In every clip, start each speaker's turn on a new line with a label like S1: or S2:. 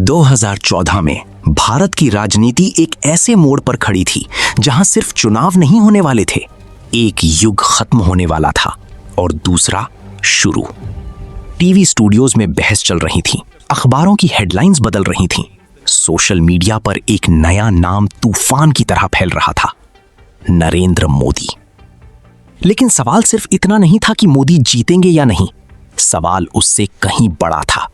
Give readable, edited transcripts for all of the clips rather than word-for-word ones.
S1: 2014 में भारत की राजनीति एक ऐसे मोड़ पर खड़ी थी जहां सिर्फ चुनाव नहीं होने वाले थे, एक युग खत्म होने वाला था और दूसरा शुरू। टीवी स्टूडियोज में बहस चल रही थी, अखबारों की हेडलाइंस बदल रही थीं, सोशल मीडिया पर एक नया नाम तूफान की तरह फैल रहा था, नरेंद्र मोदी। लेकिन सवाल सिर्फ इतना नहीं था कि मोदी जीतेंगे या नहीं, सवाल उससे कहीं बड़ा था।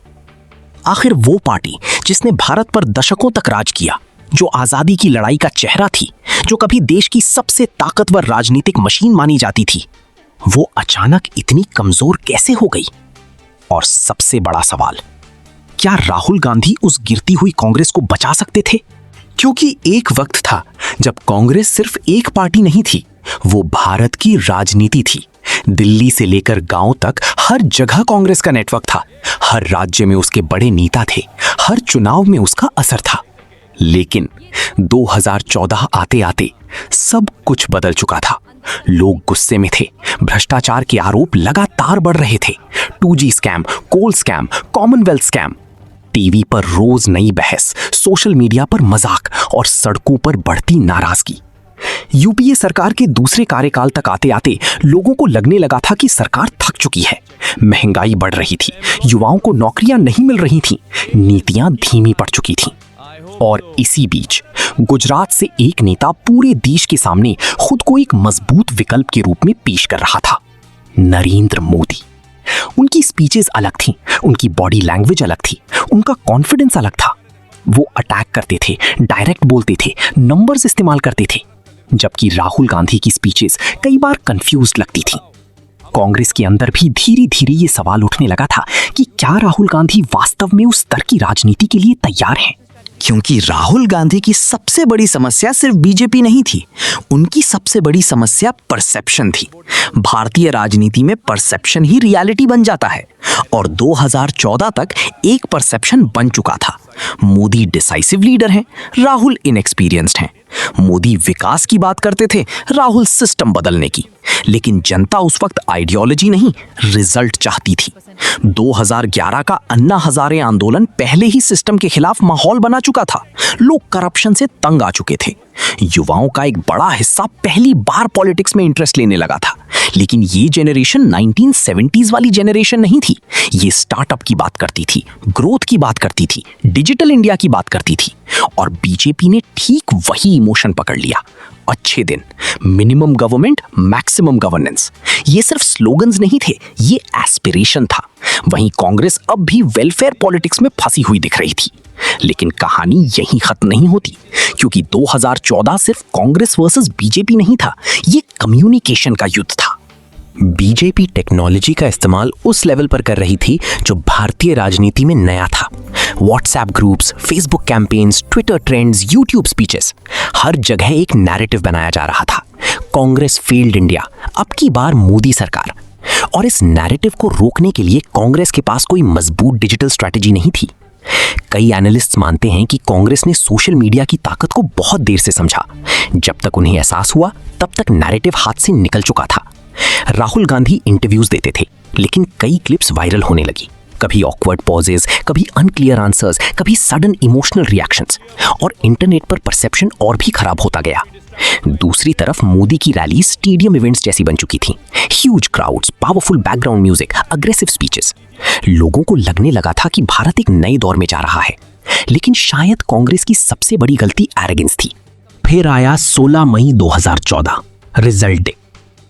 S1: आखिर वो पार्टी जिसने भारत पर दशकों तक राज किया, जो आजादी की लड़ाई का चेहरा थी, जो कभी देश की सबसे ताकतवर राजनीतिक मशीन मानी जाती थी, वो अचानक इतनी कमजोर कैसे हो गई? और सबसे बड़ा सवाल, क्या राहुल गांधी उस गिरती हुई कांग्रेस को बचा सकते थे? क्योंकि एक वक्त था जब कांग्रेस सिर्फ एक पार्टी नहीं थी, वो भारत की राजनीति थी। दिल्ली से लेकर गांव तक हर जगह कांग्रेस का नेटवर्क था, हर राज्य में उसके बड़े नेता थे, हर चुनाव में उसका असर था। लेकिन 2014 आते आते सब कुछ बदल चुका था। लोग गुस्से में थे, भ्रष्टाचार के आरोप लगातार बढ़ रहे थे, 2G स्कैम, कोल स्कैम, कॉमनवेल्थ स्कैम। टीवी पर रोज नई बहस, सोशल मीडिया पर मजाक और सड़कों पर बढ़ती नाराजगी। यूपीए सरकार के दूसरे कार्यकाल तक आते आते लोगों को लगने लगा था कि सरकार थक चुकी है। महंगाई बढ़ रही थी, युवाओं को नौकरियां नहीं मिल रही थीं, नीतियां धीमी पड़ चुकी थीं। और इसी बीच गुजरात से एक नेता पूरे देश के सामने खुद को एक मजबूत विकल्प के रूप में पेश कर रहा था, नरेंद्र मोदी। उनकी स्पीचेस अलग थीं, उनकी बॉडी लैंग्वेज अलग थी, उनका कॉन्फिडेंस अलग था। वो अटैक करते थे, डायरेक्ट बोलते थे, नंबर्स इस्तेमाल करते थे, जबकि राहुल गांधी की स्पीचेस कई बार कंफ्यूज्ड लगती थीं। कांग्रेस के अंदर भी धीरे धीरे ये सवाल उठने लगा था कि क्या राहुल गांधी वास्तव में उस स्तर की राजनीति के लिए तैयार हैं?
S2: क्योंकि राहुल गांधी की सबसे बड़ी समस्या सिर्फ बीजेपी नहीं थी, उनकी सबसे बड़ी समस्या परसेप्शन थी। भारतीय राजनीति में परसेप्शन ही रियलिटी बन जाता है और 2014 तक एक परसेप्शन बन चुका था। मोदी डिसाइसिव लीडर हैं, राहुल इनएक्सपीरियंस्ड हैं। मोदी विकास की बात करते थे, राहुल सिस्टम बदलने की। लेकिन जनता उस वक्त आइडियोलॉजी नहीं, रिजल्ट चाहती थी। 2011 का अन्ना हजारे आंदोलन पहले ही सिस्टम के खिलाफ माहौल बना चुका था। लोग करप्शन से तंग आ चुके थे। युवाओं का एक बड़ा हिस्सा पहली बार पॉलिटिक्स में इंटरेस्ट लेने लगा था। लेकिन ये जेनरेशन 1970s वाली जेनरेशन नहीं थी। ये स्टार्टअप की बात करती थी, ग्रोथ की बात करती थी, डिजिटल इंडिया की बात करती थी। और बीजेपी ने ठीक वही इमोशन पकड़ लिया। अच्छे दिन, मिनिमम गवर्नमेंट, मैक्सिमम गवर्नेंस। ये सिर्फ स्लोगन्स नहीं थे, ये एस्पिरेशन था। वहीं कांग्रेस अब भी वेलफेयर पॉलिटिक्स में फंसी हुई दिख रही थी। लेकिन कहानी यहीं खत्म नहीं होती, क्योंकि 2014 सिर्फ कांग्रेस वर्सेस बीजेपी नहीं था, ये कम्युनिकेशन का युद्ध था।
S1: बीजेपी टेक्नोलॉजी का इस्तेमाल उस लेवल पर कर रही थी जो भारतीय राजनीति में नया था। WhatsApp groups, Facebook campaigns, Twitter trends, YouTube speeches, हर जगह एक नैरेटिव बनाया जा रहा था, कांग्रेस फेल्ड इंडिया, अब की बार मोदी सरकार। और इस नैरेटिव को रोकने के लिए कांग्रेस के पास कोई मजबूत डिजिटल स्ट्रैटेजी नहीं थी। कई एनालिस्ट्स मानते हैं कि कांग्रेस ने सोशल मीडिया की ताकत को बहुत देर से समझा। जब तक उन्हें एहसास हुआ, तब तक नैरेटिव हाथ से निकल चुका था। राहुल गांधी इंटरव्यूज देते थे, लेकिन कई क्लिप्स वायरल होने लगी। कभी ऑकवर्ड पॉजेज, कभी अनक्लियर आंसर्स, कभी सडन इमोशनल रिएक्शंस। और इंटरनेट पर परसेप्शन और भी खराब होता गया। दूसरी तरफ मोदी की रैली स्टेडियम इवेंट्स जैसी बन चुकी थी। Huge crowds, powerful background music, aggressive speeches. लोगों को लगने लगा था कि भारत एक नए दौर में जा रहा है। लेकिन शायद कांग्रेस की सबसे बड़ी गलती एरोगेंस थी। फिर आया 16 मई 2014, रिजल्ट डे।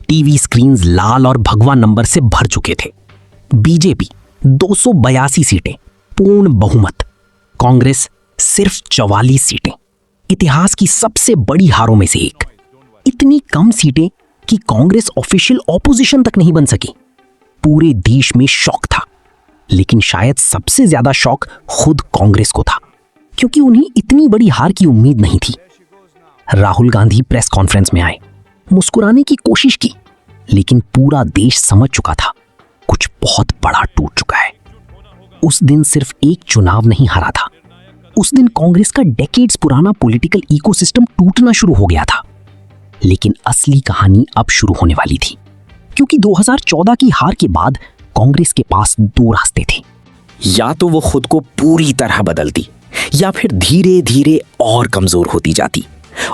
S1: टीवी स्क्रीन्स लाल और भगवा नंबर से भर चुके थे। बीजेपी 282 सीटें, पूर्ण बहुमत। कांग्रेस सिर्फ 44 सीटें, इतिहास की सबसे बड़ी हारों में से एक। इतनी कम सीटें कि कांग्रेस ऑफिशियल ऑपोजिशन तक नहीं बन सकी। पूरे देश में शॉक था। लेकिन शायद सबसे ज्यादा शॉक खुद कांग्रेस को था, क्योंकि उन्हें इतनी बड़ी हार की उम्मीद नहीं थी। राहुल गांधी प्रेस कॉन्फ्रेंस में आए, मुस्कुराने की कोशिश की, लेकिन पूरा देश समझ चुका था कुछ बहुत बड़ा टूट चुका है। उस दिन सिर्फ एक चुनाव नहीं हारा था, उस दिन कांग्रेस का डेकेड्स पुराना पॉलिटिकल इकोसिस्टम टूटना शुरू हो गया था। लेकिन असली कहानी अब शुरू होने वाली थी, क्योंकि 2014 की हार के बाद कांग्रेस के पास दो रास्ते थे। या तो वो खुद को पूरी तरह बदलती,
S2: या फिर धीरे धीरे और कमजोर होती जाती।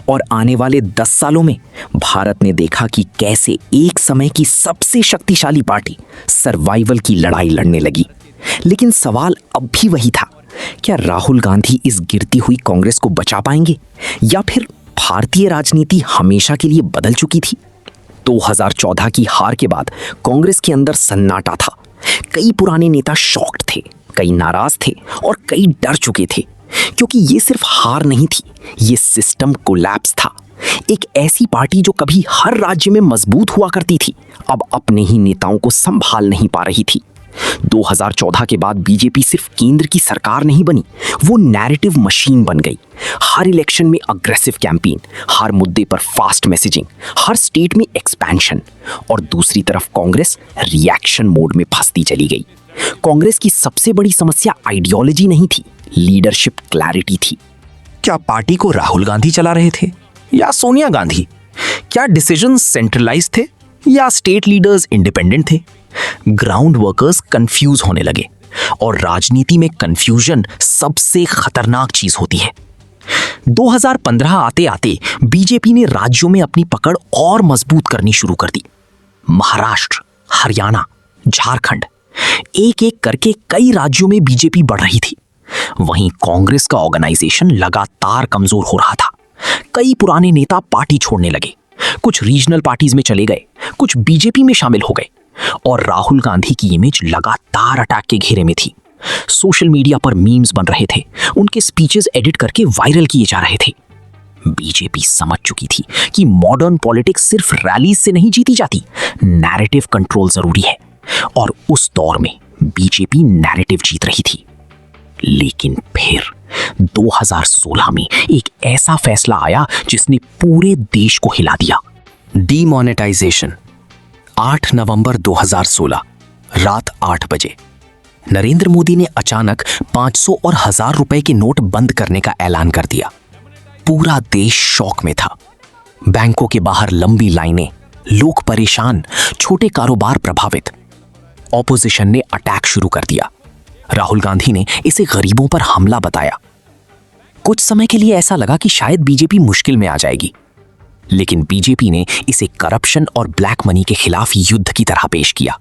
S2: और आने वाले 10 सालों में भारत ने देखा कि कैसे एक समय की सबसे शक्तिशाली पार्टी सर्वाइवल की लड़ाई लड़ने लगी। लेकिन सवाल अब भी वही था, क्या राहुल गांधी इस गिरती हुई कांग्रेस को बचा पाएंगे या फिर भारतीय राजनीति हमेशा के लिए बदल चुकी थी? 2014 की हार के बाद कांग्रेस के अंदर सन्नाटा था। कई पुराने नेता शॉक्ड थे, कई नाराज थे और कई डर चुके थे, क्योंकि ये सिर्फ हार नहीं थी, ये सिस्टम कोलैप्स था। एक ऐसी पार्टी जो कभी हर राज्य में मजबूत हुआ करती थी, अब अपने ही नेताओं को संभाल नहीं पा रही थी। 2014 के बाद बीजेपी सिर्फ केंद्र की सरकार नहीं बनी, वो नैरेटिव मशीन बन गई। हर इलेक्शन में अग्रेसिव कैंपेन, हर मुद्दे पर फास्ट मैसेजिंग, हर स्टेट में एक्सपेंशन। और दूसरी तरफ कांग्रेस रिएक्शन मोड में फंसती चली गई। कांग्रेस की सबसे बड़ी समस्या आइडियोलॉजी नहीं थी, लीडरशिप क्लैरिटी थी।
S1: क्या पार्टी को राहुल गांधी चला रहे थे या सोनिया गांधी? क्या डिसीजन सेंट्रलाइज थे या स्टेट लीडर्स इंडिपेंडेंट थे? ग्राउंड वर्कर्स कंफ्यूज होने लगे, और राजनीति में कंफ्यूजन सबसे खतरनाक चीज होती है। 2015 आते आते बीजेपी ने राज्यों में अपनी पकड़ और मजबूत करनी शुरू कर दी। महाराष्ट्र, हरियाणा, झारखंड, एक एक करके कई राज्यों में बीजेपी बढ़ रही थी। वहीं कांग्रेस का ऑर्गेनाइजेशन लगातार कमजोर हो रहा था। कई पुराने नेता पार्टी छोड़ने लगे, कुछ रीजनल पार्टीज में चले गए, कुछ बीजेपी में शामिल हो गए, और राहुल गांधी की इमेज लगातार अटैक के घेरे में थी। सोशल मीडिया पर मीम्स बन रहे थे, उनके स्पीचेस एडिट करके वायरल किए जा रहे थे। बीजेपी समझ चुकी थी कि मॉडर्न पॉलिटिक्स सिर्फ रैलीज से नहीं जीती जाती, नैरेटिव कंट्रोल जरूरी है। और उस दौर में बीजेपी नैरेटिव जीत रही थी। लेकिन फिर 2016 में एक ऐसा फैसला आया जिसने पूरे देश को हिला दिया। डीमोनेटाइजेशन। 8 नवंबर 2016 रात 8 बजे नरेंद्र मोदी ने अचानक 500 और 1000 रुपए के नोट बंद करने का ऐलान कर दिया। पूरा देश शॉक में था। बैंकों के बाहर लंबी लाइनें, लोग परेशान, छोटे कारोबार प्रभावित। ऑपोजिशन ने अटैक शुरू कर दिया। राहुल गांधी ने इसे गरीबों पर हमला बताया। कुछ समय के लिए ऐसा लगा कि शायद बीजेपी मुश्किल में आ जाएगी, लेकिन बीजेपी ने इसे करप्शन और ब्लैक मनी के खिलाफ युद्ध की तरह पेश किया।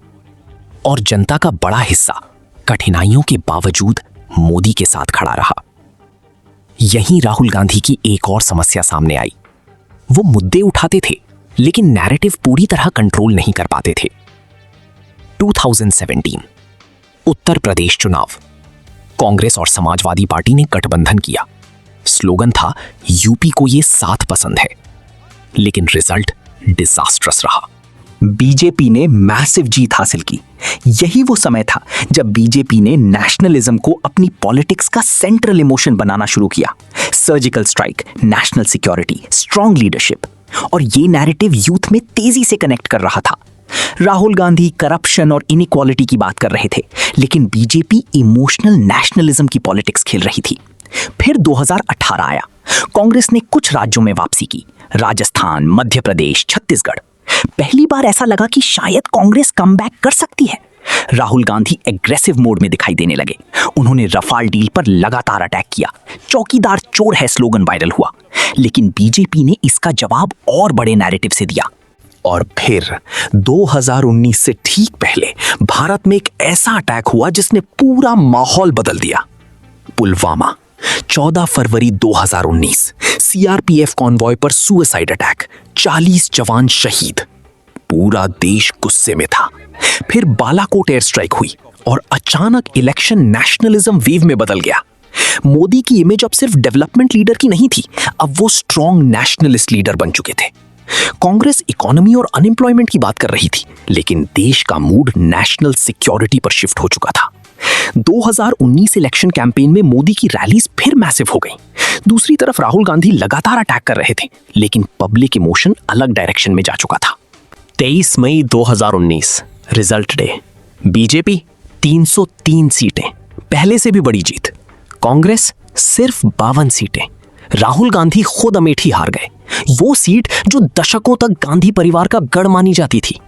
S1: और जनता का बड़ा हिस्सा कठिनाइयों के बावजूद मोदी के साथ खड़ा रहा। यहीं राहुल गांधी की एक और समस्या सामने आई। वो मुद्दे उठाते थे, लेकिन नैरेटिव पूरी तरह कंट्रोल नहीं कर पाते थे। 2017 उत्तर प्रदेश चुनाव। कांग्रेस और समाजवादी पार्टी ने गठबंधन किया। स्लोगन था, यूपी को ये साथ पसंद है। लेकिन रिजल्ट डिजास्ट्रस रहा। बीजेपी ने मैसिव जीत हासिल की। यही वो समय था जब बीजेपी ने नेशनलिज्म को अपनी पॉलिटिक्स का सेंट्रल इमोशन बनाना शुरू किया। Surgical strike, national security, strong leadership. और ये नैरेटिव यूथ में तेजी से कनेक्ट कर रहा था। राहुल गांधी करप्शन और इनइक्वालिटी की बात कर रहे थे, लेकिन बीजेपी इमोशनल नेशनलिज्म की पॉलिटिक्स खेल रही थी। फिर 2018 आया। कांग्रेस ने कुछ राज्यों में वापसी की, राजस्थान, मध्य प्रदेश, छत्तीसगढ़। पहली बार ऐसा लगा कि शायद कांग्रेस कमबैक कर सकती है। राहुल गांधी एग्रेसिव मोड में दिखाई देने लगे। उन्होंने रफाल डील पर लगातार अटैक किया। चौकीदार चोर है स्लोगन वायरल हुआ। लेकिन बीजेपी ने इसका जवाब और बड़े नैरेटिव से दिया। और फिर 2019 से ठीक पहले भारत में एक ऐसा अटैक हुआ जिसने पूरा माहौल बदल दिया। पुलवामा, 14 फरवरी 2019, सीआरपीएफ कॉन्वॉय पर सुसाइड अटैक, 40 जवान शहीद। पूरा देश गुस्से में था। फिर बालाकोट एयर स्ट्राइक हुई और अचानक इलेक्शन नेशनलिज्म वेव में बदल गया। मोदी की इमेज अब सिर्फ डेवलपमेंट लीडर की नहीं थी, अब वो स्ट्रॉन्ग नेशनलिस्ट लीडर बन चुके थे। कांग्रेस इकोनॉमी और अनएम्प्लॉयमेंट की बात कर रही थी, लेकिन देश का मूड नेशनल सिक्योरिटी पर शिफ्ट हो चुका था। 2019 इलेक्शन कैंपेन में मोदी की रैलीज फिर मैसिव हो गई। दूसरी तरफ राहुल गांधी लगातार अटैक कर रहे थे, लेकिन पब्लिक इमोशन अलग डायरेक्शन में जा चुका था। 23 मई 2019 रिजल्ट डे। बीजेपी 303 सीटें, पहले से भी बड़ी जीत। कांग्रेस सिर्फ 52 सीटें। राहुल गांधी खुद अमेठी हार गए, वो सीट जो दशकों तक गांधी परिवार का गढ़ मानी जाती थी।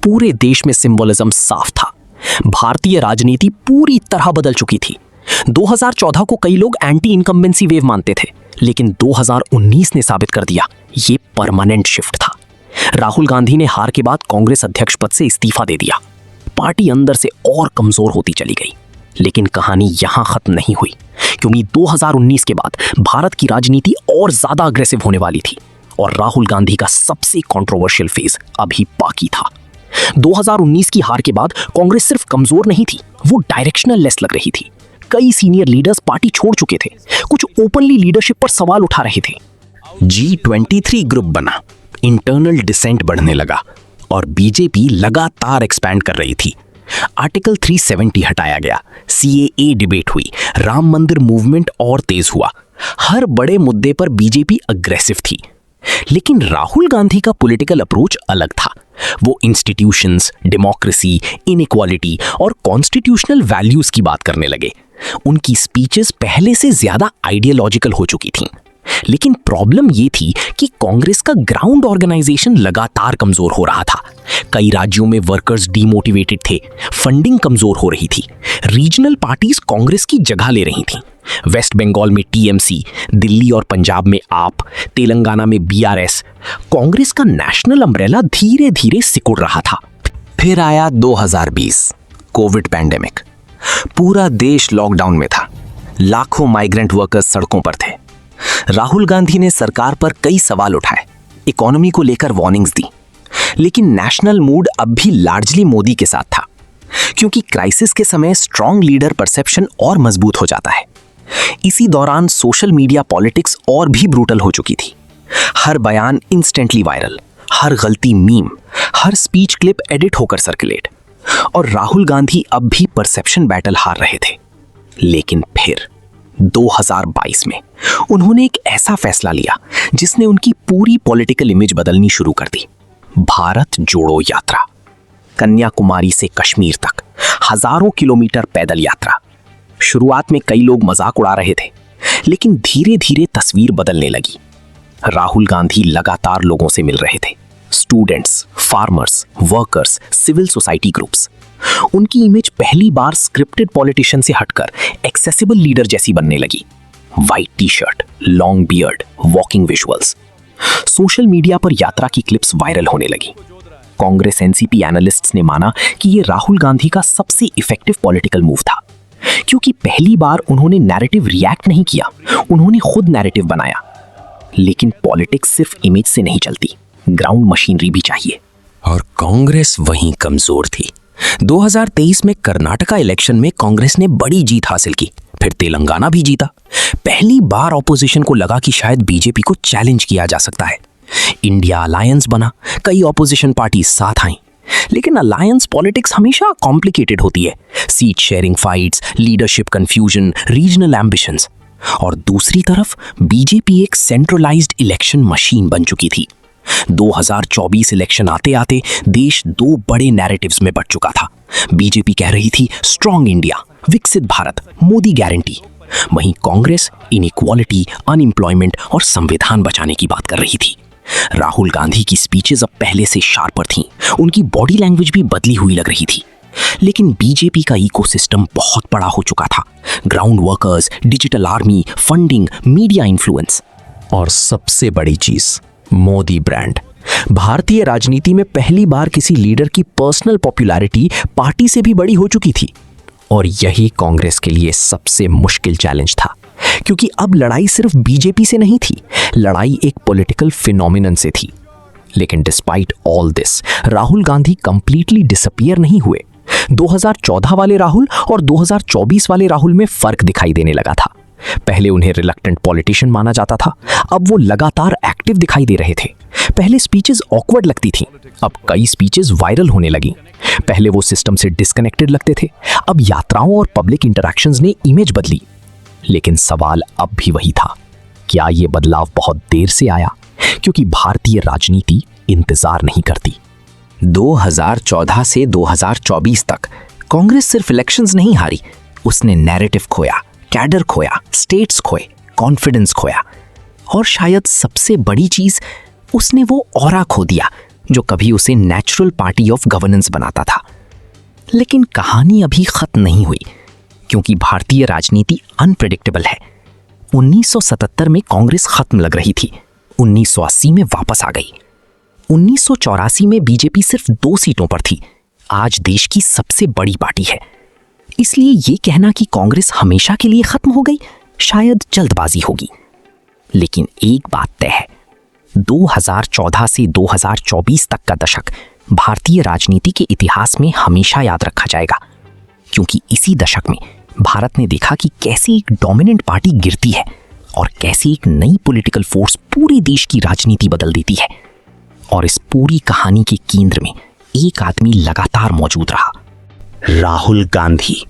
S1: पूरे देश में सिंबलिज्म साफ था। भारतीय राजनीति पूरी तरह बदल चुकी थी। 2014 को कई लोग एंटी इनकम्बेंसी वेव मानते थे, लेकिन 2019 ने साबित कर दिया ये परमानेंट शिफ्ट था। राहुल गांधी ने हार के बाद कांग्रेस अध्यक्ष पद से इस्तीफा दे दिया। पार्टी अंदर से और कमजोर होती चली गई। लेकिन कहानी यहां खत्म नहीं हुई, क्योंकि 2019 के बाद भारत की राजनीति और ज्यादा अग्रेसिव होने वाली थी और राहुल गांधी का सबसे कंट्रोवर्शियल फेज अभी बाकी था। 2019 की हार के बाद कांग्रेस सिर्फ कमजोर नहीं थी, वो डायरेक्शनल लेस लग रही थी। कई सीनियर लीडर्स पार्टी छोड़ चुके थे, कुछ ओपनली लीडरशिप पर सवाल उठा रहे थे।
S2: G23 ग्रुप बना, इंटरनल डिसेंट बढ़ने लगा और बीजेपी लगातार एक्सपैंड कर रही थी। आर्टिकल 370 हटाया गया, CAA डिबेट हुई, राम मंदिर मूवमेंट और तेज हुआ। हर बड़े मुद्दे पर बीजेपी अग्रेसिव थी। लेकिन राहुल गांधी का पॉलिटिकल अप्रोच अलग था। वो इंस्टीट्यूशंस, डेमोक्रेसी, इनइक्वालिटी और कॉन्स्टिट्यूशनल वैल्यूज की बात करने लगे। उनकी स्पीचेस पहले से ज्यादा आइडियोलॉजिकल हो चुकी थीं। लेकिन प्रॉब्लम ये थी कि कांग्रेस का ग्राउंड ऑर्गेनाइजेशन लगातार कमजोर हो रहा था। कई राज्यों में वर्कर्स डीमोटिवेटेड थे, फंडिंग कमजोर हो रही थी, रीजनल पार्टीज कांग्रेस की जगह ले रही थीं। वेस्ट बंगाल में TMC, दिल्ली और पंजाब में आप, तेलंगाना में BRS। कांग्रेस का नेशनल अम्ब्रेला धीरे धीरे सिकुड़ रहा था।
S1: फिर आया 2020, कोविड पैंडेमिक। पूरा देश लॉकडाउन में था, लाखों माइग्रेंट वर्कर्स सड़कों पर थे। राहुल गांधी ने सरकार पर कई सवाल उठाए, इकोनॉमी को लेकर वार्निंग्स दी, लेकिन नेशनल मूड अब भी लार्जली मोदी के साथ था, क्योंकि क्राइसिस के समय स्ट्रॉन्ग लीडर परसेप्शन और मजबूत हो जाता है। इसी दौरान सोशल मीडिया पॉलिटिक्स और भी ब्रूटल हो चुकी थी। हर बयान इंस्टेंटली वायरल, हर गलती मीम, हर स्पीच क्लिप एडिट होकर सर्कुलेट। और राहुल गांधी अब भी परसेप्शन बैटल हार रहे थे। लेकिन फिर 2022 में उन्होंने एक ऐसा फैसला लिया जिसने उनकी पूरी पॉलिटिकल इमेज बदलनी शुरू कर दी। भारत जोड़ो यात्रा। कन्याकुमारी से कश्मीर तक हजारों किलोमीटर पैदल यात्रा। शुरुआत में कई लोग मजाक उड़ा रहे थे, लेकिन धीरे धीरे तस्वीर बदलने लगी। राहुल गांधी लगातार लोगों से मिल रहे थे, students, farmers, workers, civil society groups. उनकी इमेज पहली बार स्क्रिप्टेड पॉलिटिशियन से हटकर एक्सेसिबल लीडर जैसी बनने लगी। White T-shirt, long beard, walking visuals. Social media पर यात्रा की क्लिप्स वायरल होने लगी। कांग्रेस NCP एनालिस्ट्स ने माना कि यह राहुल गांधी का सबसे इफेक्टिव पॉलिटिकल मूव था, क्योंकि पहली बार उन्होंने नैरेटिव रिएक्ट नहीं किया, उन्होंने खुद नैरेटिव बनाया। लेकिन पॉलिटिक्स सिर्फ इमेज से नहीं चलती, ग्राउंड मशीनरी भी चाहिए।
S2: और कांग्रेस वहीं कमजोर थी। 2023 में कर्नाटका इलेक्शन में कांग्रेस ने बड़ी जीत हासिल की, फिर तेलंगाना भी जीता। पहली बार ऑपोजिशन को लगा कि शायद बीजेपी को चैलेंज किया जा सकता है। इंडिया अलायंस बना, कई ऑपोजिशन पार्टी साथ आईं। लेकिन अलायंस पॉलिटिक्स हमेशा कॉम्प्लिकेटेड होती है, seat sharing fights, leadership confusion, regional ambitions. और दूसरी तरफ बीजेपी एक सेंट्रलाइज्ड इलेक्शन मशीन बन चुकी थी। 2024 इलेक्शन आते आते देश दो बड़े नैरेटिव्स में बंट चुका था। बीजेपी कह रही थी स्ट्रॉन्ग इंडिया, विकसित भारत, मोदी गारंटी। वहीं कांग्रेस इनइक्वालिटी, अनएम्प्लॉयमेंट और संविधान बचाने की बात कर रही थी। राहुल गांधी की स्पीचेस अब पहले से शार्पर थीं, उनकी बॉडी लैंग्वेज भी बदली हुई लग रही थी। लेकिन बीजेपी का इकोसिस्टम बहुत बड़ा हो चुका था। Ground workers, digital army, funding, media influence और सबसे बड़ी चीज, मोदी ब्रांड। भारतीय राजनीति में पहली बार किसी लीडर की पर्सनल पॉपुलैरिटी पार्टी से भी बड़ी हो चुकी थी। और यही कांग्रेस के लिए सबसे मुश्किल चैलेंज था, क्योंकि अब लड़ाई सिर्फ बीजेपी से नहीं थी, लड़ाई एक पॉलिटिकल फिनोमिनन से थी। लेकिन despite all this, Rahul Gandhi completely disappear नहीं हुए। 2014 वाले राहुल और 2024 वाले राहुल में फर्क दिखाई देने लगा था। पहले उन्हें रिलक्टेंट पॉलिटिशियन माना जाता था, अब वो लगातार एक्टिव दिखाई दे रहे थे। पहले स्पीचेस ऑकवर्ड लगती थीं, अब कई स्पीचेस वायरल होने लगी। पहले वो सिस्टम से डिस्कनेक्टेड लगते थे, अब यात्राओं और पब्लिक इंटरैक्शंस ने इमेज बदली। लेकिन सवाल अब भी वही था, क्या ये बदलाव बहुत देर से आया? क्योंकि भारतीय राजनीति इंतजार नहीं करती। 2014 से 2024 तक कांग्रेस सिर्फ इलेक्शंस नहीं हारी, उसने नैरेटिव खोया, कैडर खोया, स्टेट्स खोए, कॉन्फिडेंस खोया, और शायद सबसे बड़ी चीज, उसने वो ऑरा खो दिया जो कभी उसे नेचुरल पार्टी ऑफ गवर्नेंस बनाता था। लेकिन कहानी अभी खत्म नहीं हुई, क्योंकि भारतीय राजनीति अनप्रेडिक्टेबल है। 1977 में कांग्रेस खत्म लग रही थी, 1980 में वापस आ गई। 1984 में बीजेपी सिर्फ 2 सीटों पर थी, आज देश की सबसे बड़ी पार्टी है। इसलिए ये कहना कि कांग्रेस हमेशा के लिए खत्म हो गई शायद जल्दबाजी होगी। लेकिन एक बात तय है, 2014 से 2024 तक का दशक भारतीय राजनीति के इतिहास में हमेशा याद रखा जाएगा, क्योंकि इसी दशक में भारत ने देखा कि कैसे एक डोमिनेंट पार्टी गिरती है और कैसे एक नई पॉलिटिकल फोर्स पूरे देश की राजनीति बदल देती है। और इस पूरी कहानी के केंद्र में एक आदमी लगातार मौजूद रहा,
S1: राहुल गांधी।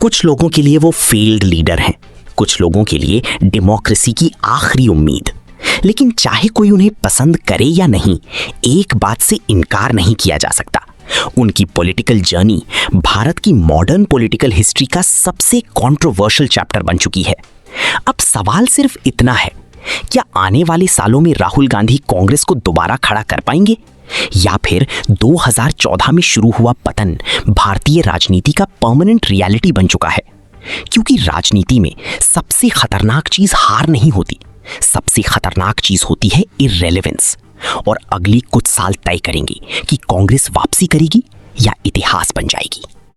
S1: कुछ लोगों के लिए वो फेल्ड लीडर हैं, कुछ लोगों के लिए डेमोक्रेसी की आखिरी उम्मीद। लेकिन चाहे कोई उन्हें पसंद करे या नहीं, एक बात से इनकार नहीं किया जा सकता, उनकी पॉलिटिकल जर्नी भारत की मॉडर्न पॉलिटिकल हिस्ट्री का सबसे कंट्रोवर्शियल चैप्टर बन चुकी है। अब सवाल सिर्फ इतना है, क्या आने वाले सालों में राहुल गांधी कांग्रेस को दोबारा खड़ा कर पाएंगे, या फिर 2014 में शुरू हुआ पतन भारतीय राजनीति का परमानेंट रियलिटी बन चुका है? क्योंकि राजनीति में सबसे खतरनाक चीज हार नहीं होती, सबसे खतरनाक चीज होती है इररिलेवेंस। और अगली कुछ साल तय करेंगे कि कांग्रेस वापसी करेगी या इतिहास बन जाएगी।